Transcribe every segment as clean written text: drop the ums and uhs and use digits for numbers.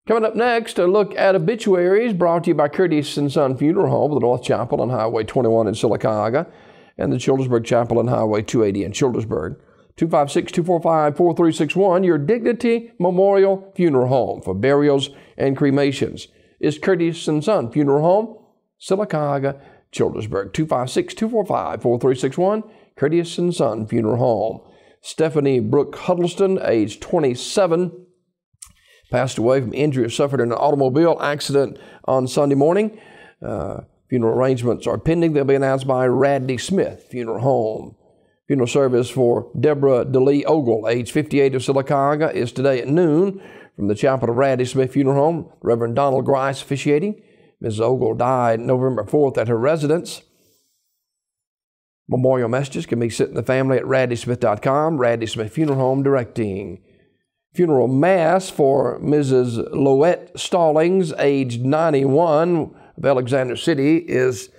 Coming up next, a look at obituaries brought to you by Curtis & Son Funeral Home, the North Chapel on Highway 21 in Sylacauga, and the Childersburg Chapel on Highway 280 in Childersburg. 256-245-4361, your Dignity Memorial Funeral Home for burials and cremations is Curtis & Son Funeral Home, Sylacauga, Childersburg. 256-245-4361, Curtis & Son Funeral Home. Stephanie Brooke Huddleston, age 27, passed away from injuries suffered in an automobile accident on Sunday morning. Funeral arrangements are pending. They'll be announced by Radley Smith Funeral Home. Funeral service for Deborah DeLee Ogle, age 58 of Sylacauga, is today at noon from the chapel of Radley Smith Funeral Home. Reverend Donald Grice officiating. Mrs. Ogle died November 4th at her residence. Memorial messages can be sent to the family at radleysmith.com. Radley Smith Funeral Home directing. Funeral mass for Mrs. Loette Stallings, age 91 of Alexander City, is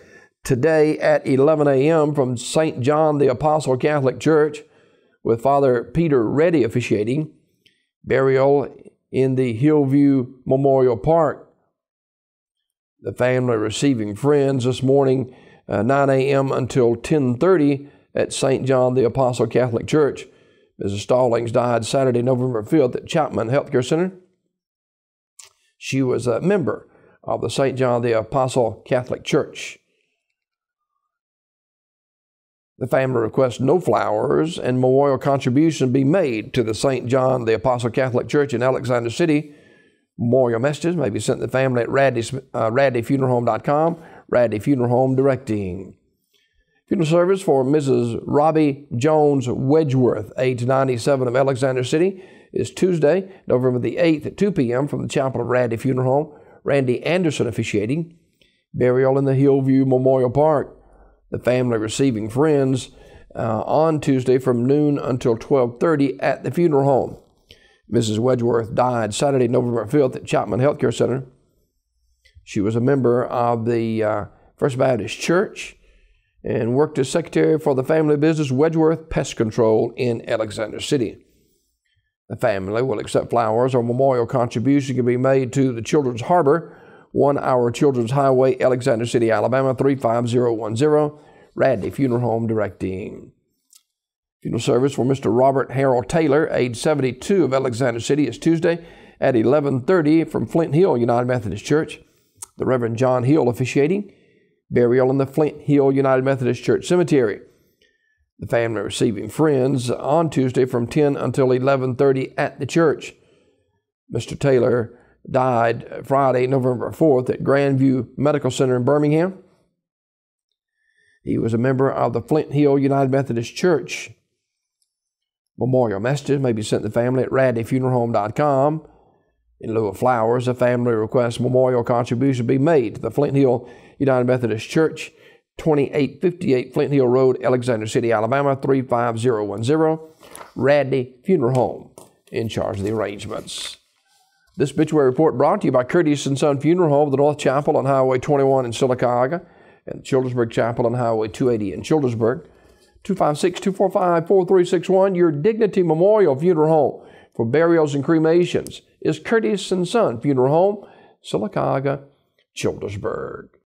today at 11 a.m. from St. John the Apostle Catholic Church, with Father Peter Reddy officiating. Burial in the Hillview Memorial Park. The family receiving friends this morning, 9 a.m. until 10:30 at St. John the Apostle Catholic Church. Mrs. Stallings died Saturday, November 5th at Chapman Healthcare Center. She was a member of the St. John the Apostle Catholic Church. The family requests no flowers and memorial contribution be made to the St. John the Apostle Catholic Church in Alexander City. Memorial messages may be sent to the family at radleyfuneralhome.com. Radley Funeral Home directing. Funeral service for Mrs. Robbie Jones Wedgeworth, age 97 of Alexander City, is Tuesday, November the 8th at 2 p.m. from the chapel of Radley Funeral Home. Randy Anderson officiating. Burial in the Hillview Memorial Park. The family receiving friends on Tuesday from noon until 12:30 at the funeral home. Mrs. Wedgeworth died Saturday, November 5th at Chapman Healthcare Center. She was a member of the First Baptist Church and worked as secretary for the family business Wedgeworth Pest Control in Alexander City. The family will accept flowers or memorial contribution can be made to the Children's Harbor, 1 Hour Children's Highway, Alexander City, Alabama, 35010. Radley Funeral Home directing. Funeral service for Mr. Robert Harold Taylor, age 72 of Alexander City, is Tuesday at 11:30 from Flint Hill United Methodist Church. The Reverend John Hill officiating. Burial in the Flint Hill United Methodist Church Cemetery. The family receiving friends on Tuesday from 10 until 11:30 at the church. Mr. Taylor died Friday, November 4th at Grandview Medical Center in Birmingham. He was a member of the Flint Hill United Methodist Church. Memorial messages may be sent to the family at radleyfuneralhome.com. In lieu of flowers, the family requests memorial contribution be made to the Flint Hill United Methodist Church, 2858 Flint Hill Road, Alexander City, Alabama, 35010. Radley Funeral Home in charge of the arrangements. This obituary report brought to you by Curtis & Son Funeral Home, the North Chapel on Highway 21 in Sylacauga, and Childersburg Chapel on Highway 280 in Childersburg. 256-245-4361, your Dignity Memorial Funeral Home for burials and cremations is Curtis & Son Funeral Home, Sylacauga, Childersburg.